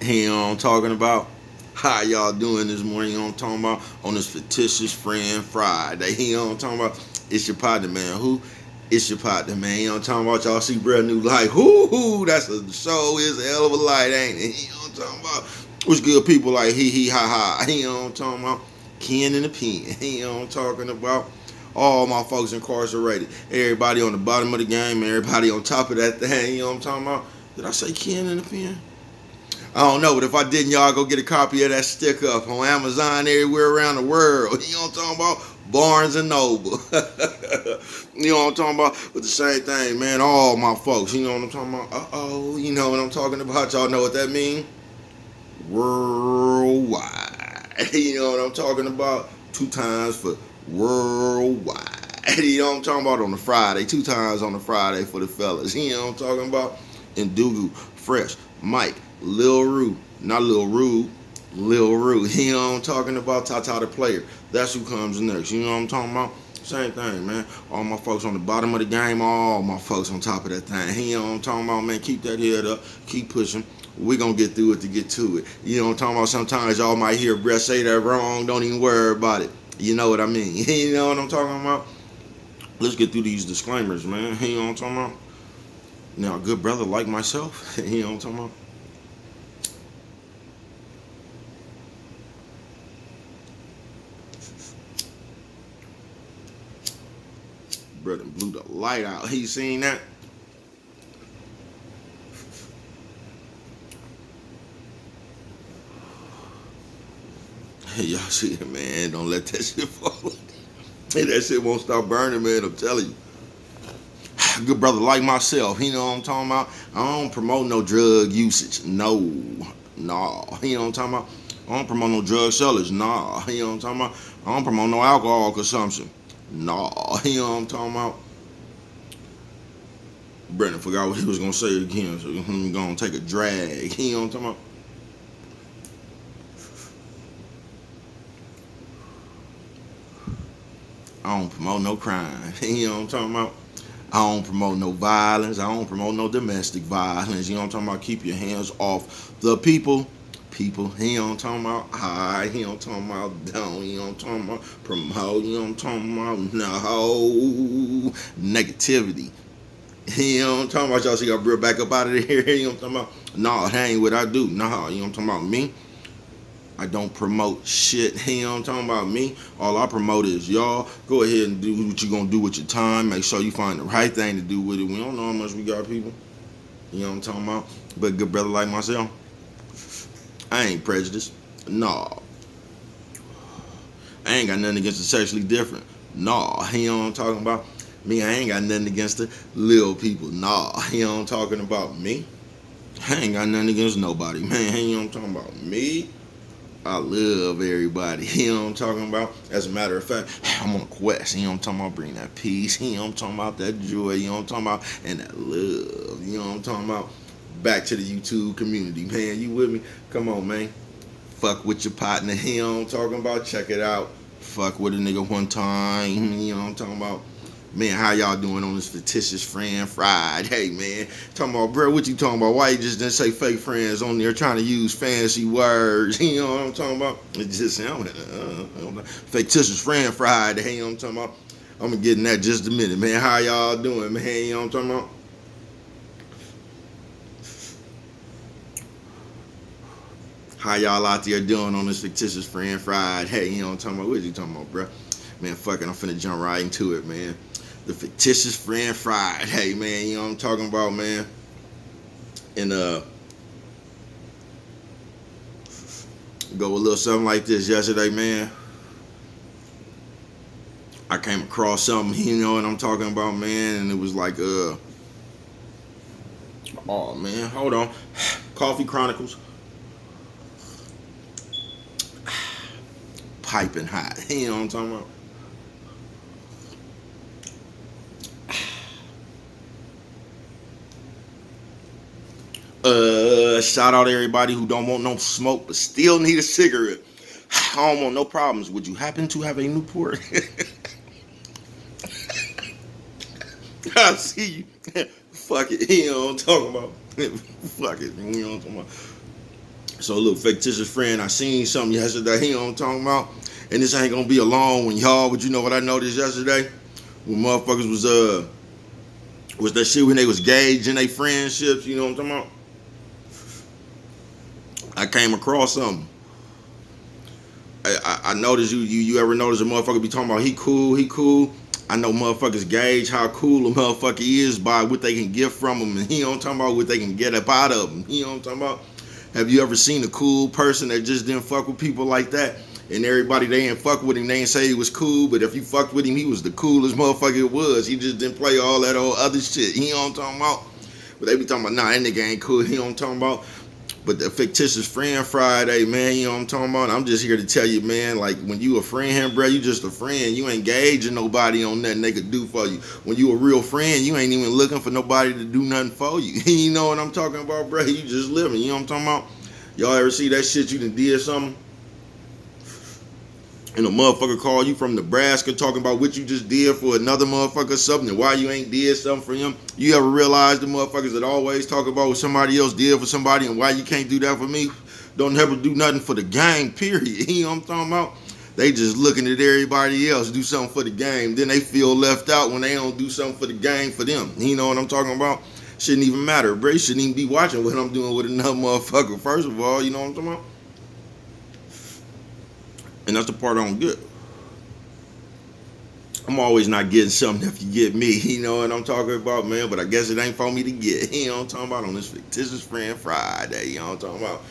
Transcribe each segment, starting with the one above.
You know what I'm talking about? How y'all doing this morning? You know what I'm talking about? On this fictitious friend Friday. You know what I'm talking about? It's your partner, man. Who? It's your partner, man. You know what I'm talking about? Y'all see brand new light. Hoo, that's a show is a hell of a light, ain't it? You know what I'm talking about? What's good people like hee ha ha. You know what I'm talking about? Ken and the pen. You know what I'm talking about? All my folks incarcerated. Everybody on the bottom of the game, everybody on top of that thing. You know what I'm talking about? Did I say Ken and the pen? I don't know, but if I didn't, y'all go get a copy of that stick up on Amazon everywhere around the world. You know what I'm talking about? Barnes and Noble. You know what I'm talking about? But the same thing, man. All my folks. You know what I'm talking about? Uh-oh. You know what I'm talking about? Y'all know what that means? Worldwide. You know what I'm talking about? 2 times for worldwide. You know what I'm talking about on the Friday. 2 times on the Friday for the fellas. You know what I'm talking about? Indugu, Fresh, Mike, Lil Rue, not Lil Rude, Lil Rue. You know what I'm talking about? Tata the player. That's who comes next. You know what I'm talking about? Same thing, man. All my folks on the bottom of the game, all my folks on top of that thing. You know what I'm talking about, man? Keep that head up. Keep pushing. We're going to get through it to get to it. You know what I'm talking about? Sometimes y'all might hear Brett say that wrong. Don't even worry about it. You know what I mean? You know what I'm talking about? Let's get through these disclaimers, man. You know what I'm talking about? Now, a good brother like myself, you know what I'm talking about? Brother blew the light out. He seen that? Hey, y'all see it, man. Don't let that shit fall. Hey, that shit won't stop burning, man. I'm telling you. Good brother like myself, you know what I'm talking about? I don't promote no drug usage. No. Nah. You know what I'm talking about? I don't promote no drug sellers. Nah. You know what I'm talking about? I don't promote no alcohol consumption. Nah. You know what I'm talking about? Brendan forgot what he was gonna say again, so I'm gonna take a drag. You know what I'm talking about? I don't promote no crime. You know what I'm talking about? I don't promote no violence. I don't promote no domestic violence. You know what I'm talking about? Keep your hands off the people. People, you know what I'm talking about? High, you know what I'm talking about? Down, you know what I'm talking about? Promote, you know what I'm talking about? No. Negativity. You know what I'm talking about? Y'all see y'all real back up out of here. You know what I'm talking about? Nah, that ain't what I do. Nah, you know what I'm talking about? Me, I don't promote shit. You know what I'm talking about? Me, all I promote is y'all go ahead and do what you gonna do with your time. Make sure you find the right thing to do with it. We don't know how much we got, people. You know what I'm talking about? But good brother like myself, I ain't prejudiced. Nah. I ain't got nothing against the sexually different. Nah. You know what I'm talking about? Me, I ain't got nothing against the little people. Nah. You know what I'm talking about? Me, I ain't got nothing against nobody. Man, you know what I'm talking about? Me, I love everybody. You know what I'm talking about? As a matter of fact, I'm on a quest. You know what I'm talking about? Bring that peace. You know what I'm talking about? That joy. You know what I'm talking about? And that love. You know what I'm talking about? Back to the YouTube community. Man, you with me? Come on, man. Fuck with your partner. You know what I'm talking about? Check it out. Fuck with a nigga one time. You know what I'm talking about? Man, how y'all doing on this fictitious friend Friday, man? Talking about, bro, what you talking about? Why you just didn't say fake friends on there trying to use fancy words? You know what I'm talking about? It just sounded fictitious friend Friday. You know what I'm talking about? I'm gonna get in that just a minute, man. How y'all doing, man? You know what I'm talking about? How y'all out there doing on this fictitious friend Friday? Hey, you know what I'm talking about? What you talking about, bro? Man, fuck it, I'm finna jump right into it, man. The fictitious friend Friday, man. You know what I'm talking about, man? And go a little something like this yesterday, man. I came across something, you know what I'm talking about, man, and it was like, oh man, hold on. Coffee Chronicles, piping hot. You know what I'm talking about? Shout out to everybody who don't want no smoke but still need a cigarette. I don't want no problems. Would you happen to have a Newport? I see you. Fuck it. You know what I'm talking about. Fuck it. You know what I'm talking about. So look, fictitious friend, I seen something yesterday, you know what I'm talking about? And this ain't gonna be alone when y'all, but you know what I noticed yesterday? When motherfuckers was that shit when they was gauging their friendships, you know what I'm talking about? I came across something. I noticed you ever notice a motherfucker be talking about he cool. I know motherfuckers gauge how cool a motherfucker is by what they can get from him, and you know what I'm talking about, what they can get up out of him. You know what I'm talking about? Have you ever seen a cool person that just didn't fuck with people like that? And everybody they ain't fuck with him, they ain't say he was cool, but if you fucked with him, he was the coolest motherfucker it was. He just didn't play all that old other shit. You know what I'm talking about? But they be talking about, nah, that nigga ain't cool. You know what I'm talking about? But the fictitious friend Friday, man, you know what I'm talking about? I'm just here to tell you, man, like when you a friend, bro, you just a friend. You ain't gauging nobody on nothing they could do for you. When you a real friend, you ain't even looking for nobody to do nothing for you. You know what I'm talking about, bro? You just living, you know what I'm talking about? Y'all ever see that shit you done did something? And a motherfucker call you from Nebraska talking about what you just did for another motherfucker something and why you ain't did something for him. You ever realize the motherfuckers that always talk about what somebody else did for somebody and why you can't do that for me? Don't ever do nothing for the gang, period. You know what I'm talking about? They just looking at everybody else do something for the game. Then they feel left out when they don't do something for the gang for them. You know what I'm talking about? Shouldn't even matter, bro. You shouldn't even be watching what I'm doing with another motherfucker. First of all, you know what I'm talking about? And that's the part I don't get. I'm always not getting something if you get me. You know what I'm talking about, man? But I guess it ain't for me to get. You know what I'm talking about on this fictitious friend Friday. You know what I'm talking about?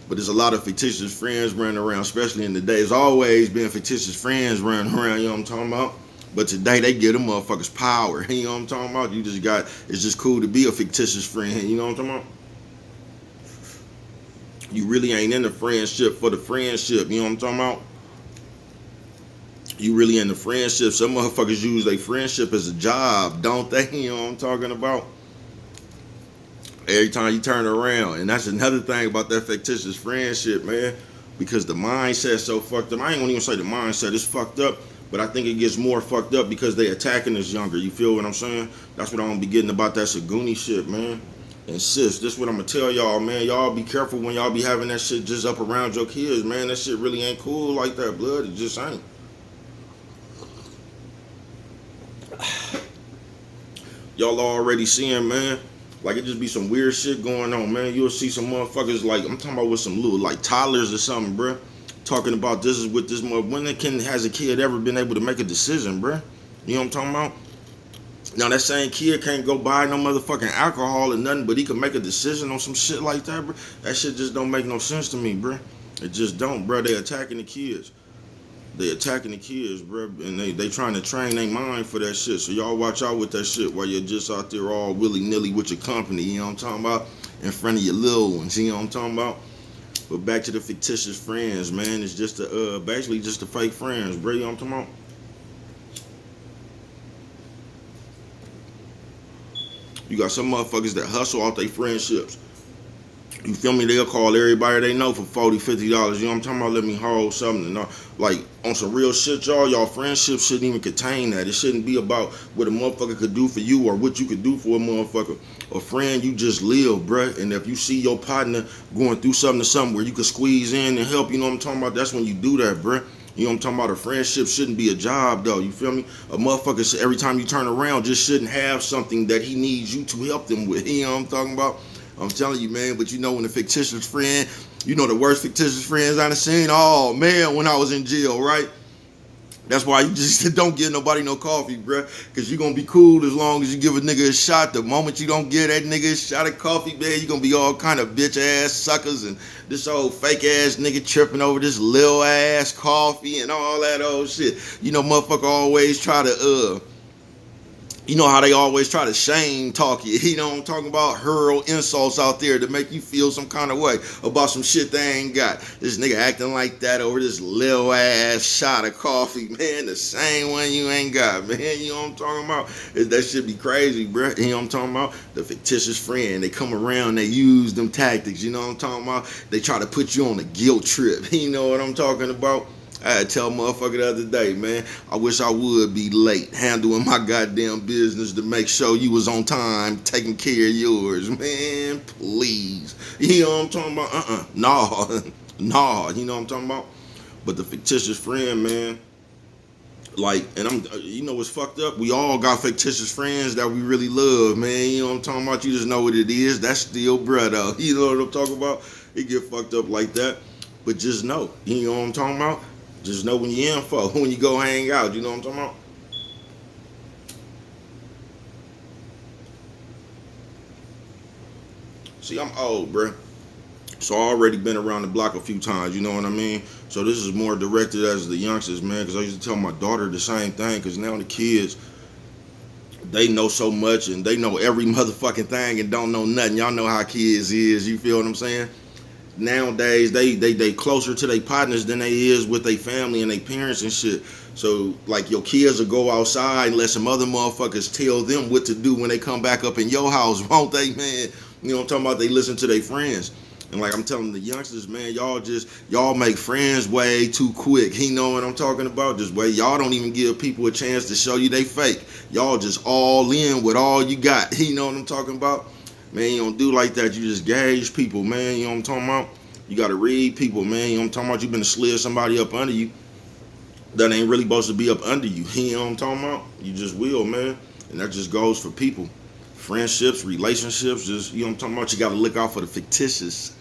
But there's a lot of fictitious friends running around, especially in the day. There's always been fictitious friends running around, you know what I'm talking about? But today they give them motherfuckers power. You know what I'm talking about? It's just cool to be a fictitious friend. You know what I'm talking about? You really ain't in the friendship for the friendship. You know what I'm talking about? You really in the friendship. Some motherfuckers use their friendship as a job, don't they? You know what I'm talking about? Every time you turn around. And that's another thing about that fictitious friendship, man. Because the mindset's so fucked up. I ain't gonna even say the mindset is fucked up, but I think it gets more fucked up because they attacking us younger. You feel what I'm saying? That's what I'm gonna be getting about that Saguni shit, man. And sis, this is what I'm gonna tell y'all, man. Y'all be careful when y'all be having that shit just up around your kids, man. That shit really ain't cool like that, blood. It just ain't. Y'all already seeing, man. Like it just be some weird shit going on, man. You'll see some motherfuckers like I'm talking about with some little like toddlers or something, bruh. Talking about this is with this mother. Has a kid ever been able to make a decision, bruh? You know what I'm talking about? Now that same kid can't go buy no motherfucking alcohol or nothing, but he can make a decision on some shit like that, bruh. That shit just don't make no sense to me, bruh. It just don't, bruh. They attacking the kids. They attacking the kids, bro, and they trying to train their mind for that shit. So y'all watch out with that shit while you're just out there all willy-nilly with your company, you know what I'm talking about? In front of your little ones, you know what I'm talking about? But back to the fictitious friends, man. It's just basically just the fake friends, bro, you know what I'm talking about? You got some motherfuckers that hustle off their friendships. You feel me? They'll call everybody they know for $40, $50. You know what I'm talking about? Let me hold something. Like, on some real shit, y'all friendship shouldn't even contain that. It shouldn't be about what a motherfucker could do for you or what you could do for a motherfucker. A friend, you just live, bruh. And if you see your partner going through something to something where you can squeeze in and help, you know what I'm talking about? That's when you do that, bruh. You know what I'm talking about? A friendship shouldn't be a job, though. You feel me? A motherfucker, every time you turn around, just shouldn't have something that he needs you to help them with. You know what I'm talking about? I'm telling you, man, but you know when the fictitious friend, you know the worst fictitious friends I've seen? Oh, man, when I was in jail, right? That's why you just don't give nobody no coffee, bruh. Because you're going to be cool as long as you give a nigga a shot. The moment you don't give that nigga a shot of coffee, man, you're going to be all kind of bitch-ass suckers and this old fake-ass nigga tripping over this little-ass coffee and all that old shit. You know, motherfucker always try to, you know how they always try to shame talk you. You know what I'm talking about? Hurl insults out there to make you feel some kind of way about some shit they ain't got. This nigga acting like that over this little ass shot of coffee, man. The same one you ain't got, man. You know what I'm talking about? That shit be crazy, bro. You know what I'm talking about? The fictitious friend. They come around, they use them tactics. You know what I'm talking about? They try to put you on a guilt trip. You know what I'm talking about? I had to tell a motherfucker the other day, man, I wish I would be late handling my goddamn business to make sure you was on time taking care of yours. Man, please. You know what I'm talking about? Nah. Nah, you know what I'm talking about? But the fictitious friend, man, like, and you know what's fucked up? We all got fictitious friends that we really love, man. You know what I'm talking about? You just know what it is. That's still brother. You know what I'm talking about? It get fucked up like that. But just know, you know what I'm talking about? Just know when you're in for, when you go hang out. You know what I'm talking about? See, I'm old, bruh. So I already been around the block a few times, you know what I mean? So this is more directed as the youngsters, man, because I used to tell my daughter the same thing, because now the kids, they know so much and they know every motherfucking thing and don't know nothing. Y'all know how kids is, you feel what I'm saying? Nowadays, they closer to their partners than they is with their family and their parents and shit. So, like, your kids will go outside and let some other motherfuckers tell them what to do when they come back up in your house, won't they, man? You know what I'm talking about? They listen to their friends. And like I'm telling the youngsters, man, y'all make friends way too quick. You know what I'm talking about? Just wait, y'all don't even give people a chance to show you they fake. Y'all just all in with all you got. You know what I'm talking about? Man, you don't do like that. You just gauge people, man. You know what I'm talking about? You gotta read people, man. You know what I'm talking about? You been to slid somebody up under you that ain't really supposed to be up under you. You know what I'm talking about? You just will, man. And that just goes for people. Friendships, relationships, just, you know what I'm talking about? You gotta look out for the fictitious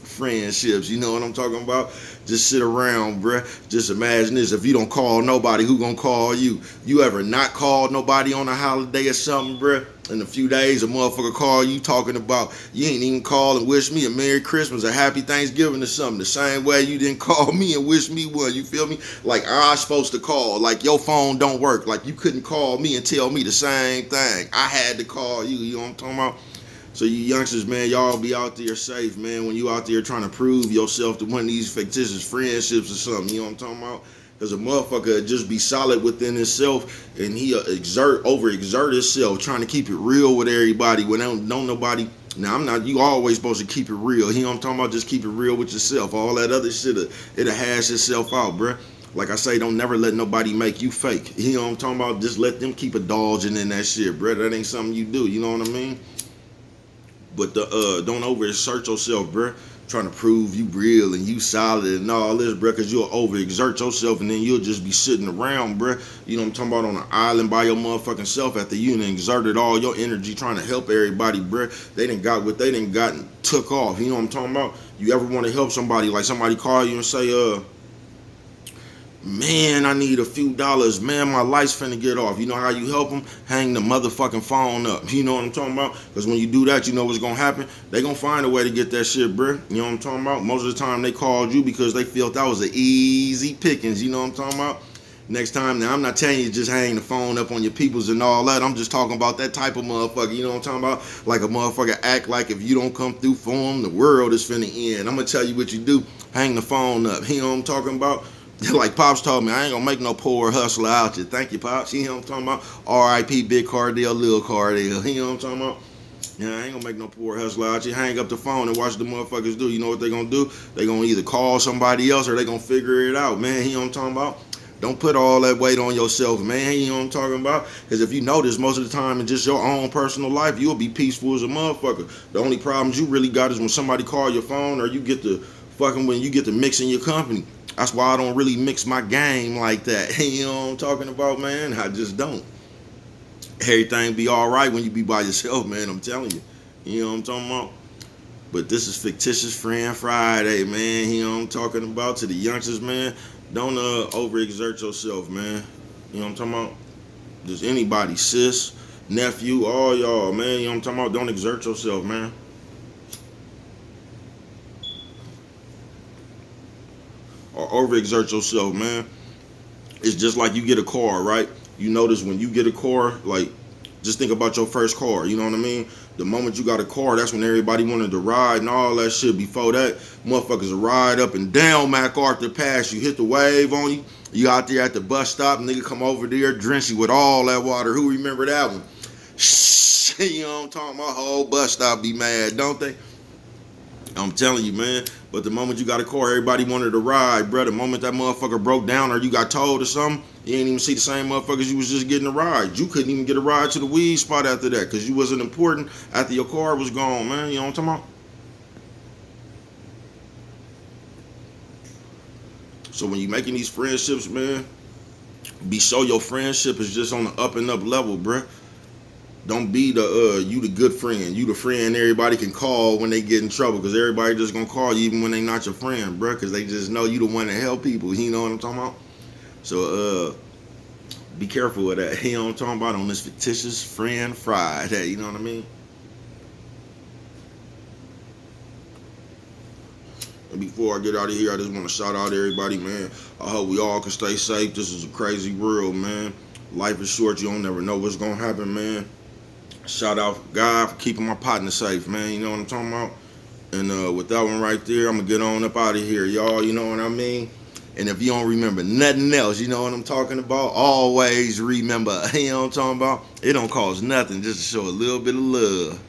friendships, you know what I'm talking about? Just sit around, bruh. Just imagine this. If you don't call nobody, who gonna call you? You ever not called nobody on a holiday or something, bruh? In a few days, a motherfucker call you talking about you ain't even call and wish me a Merry Christmas, a Happy Thanksgiving or something. The same way you didn't call me and wish me one. You feel me? Like I'm supposed to call. Like your phone don't work. Like you couldn't call me and tell me the same thing. I had to call you. You know what I'm talking about? So you youngsters, man, y'all be out there safe, man. When you out there trying to prove yourself to one of these fictitious friendships or something, you know what I'm talking about? Because a motherfucker just be solid within himself and he overexert himself trying to keep it real with everybody when don't nobody. Now I'm not. You always supposed to keep it real. You know what I'm talking about? Just keep it real with yourself. All that other shit, it'll hash itself out, bruh. Like I say, don't never let nobody make you fake. You know what I'm talking about? Just let them keep indulging in that shit, bruh. That ain't something you do. You know what I mean? But don't overexert yourself, bruh. Trying to prove you real and you solid and all this, bruh, because you'll overexert yourself and then you'll just be sitting around, bruh. You know what I'm talking about, on an island by your motherfucking self after you done exerted all your energy trying to help everybody, bruh. They done got what they done got and took off. You know what I'm talking about? You ever want to help somebody, like somebody call you and say, man, I need a few dollars. Man, my lights finna get off. You know how you help them? Hang the motherfucking phone up. You know what I'm talking about? Because when you do that, you know what's gonna happen? They gonna find a way to get that shit, bruh. You know what I'm talking about? Most of the time, they called you because they felt that was an easy pickings. You know what I'm talking about? Next time, now I'm not telling you to just hang the phone up on your peoples and all that. I'm just talking about that type of motherfucker. You know what I'm talking about? Like a motherfucker act like if you don't come through for him, the world is finna end. I'm gonna tell you what you do. Hang the phone up. You know what I'm talking about? Like Pops told me, I ain't gonna make no poor hustler out you. Thank you, Pops. You know what I'm talking about? R.I.P. Big Cardell, Lil Cardell. You know what I'm talking about? Yeah, I ain't gonna make no poor hustler out you. Hang up the phone and watch the motherfuckers do. You know what they gonna do? They gonna either call somebody else or they gonna figure it out, man. You know what I'm talking about? Don't put all that weight on yourself, man. You know what I'm talking about? Because if you notice, most of the time in just your own personal life, you'll be peaceful as a motherfucker. The only problems you really got is when somebody call your phone or you get to fucking when you get to mixing your company. That's why I don't really mix my game like that. You know what I'm talking about, man? I just don't. Everything be all right when you be by yourself, man. I'm telling you. You know what I'm talking about? But this is Fictitious Friend Friday, man. You know what I'm talking about? To the youngsters, man. Don't overexert yourself, man. You know what I'm talking about? Just anybody, sis, nephew, all y'all, man. You know what I'm talking about? Don't exert yourself, man. Or overexert yourself, man. It's just like you get a car, right? You notice when you get a car, like, just think about your first car, you know what I mean? The moment you got a car, that's when everybody wanted to ride and all that shit. Before that, motherfuckers will ride up and down MacArthur Pass. You hit the wave on you. You out there at the bus stop, nigga come over there, drench you with all that water. Who remember that one? Shh, you know what I'm talking about? Whole bus stop be mad, don't they? I'm telling you, man. But the moment you got a car, everybody wanted to ride, bro. The moment that motherfucker broke down or you got towed or something, you ain't even see the same motherfuckers you was just getting a ride. You couldn't even get a ride to the weed spot after that because you wasn't important after your car was gone, man. You know what I'm talking about? So when you making these friendships, man, be sure your friendship is just on the up and up level, bruh. Don't be the you the good friend. You the friend everybody can call when they get in trouble, because everybody just gonna call you even when they not your friend, bruh, because they just know you the one that help people. You know what I'm talking about? So be careful of that. You know what I'm talking about on this fictitious friend Friday. You know what I mean? And before I get out of here, I just want to shout out everybody, man. I hope we all can stay safe. This is a crazy world, man. Life is short. You don't never know what's gonna happen, man. Shout out God for keeping my partner safe, man. You know what I'm talking about? And with that one right there, I'm gonna get on up out of here, y'all. You know what I mean? And if you don't remember nothing else, you know what I'm talking about? Always remember, you know what I'm talking about? It don't cost nothing just to show a little bit of love.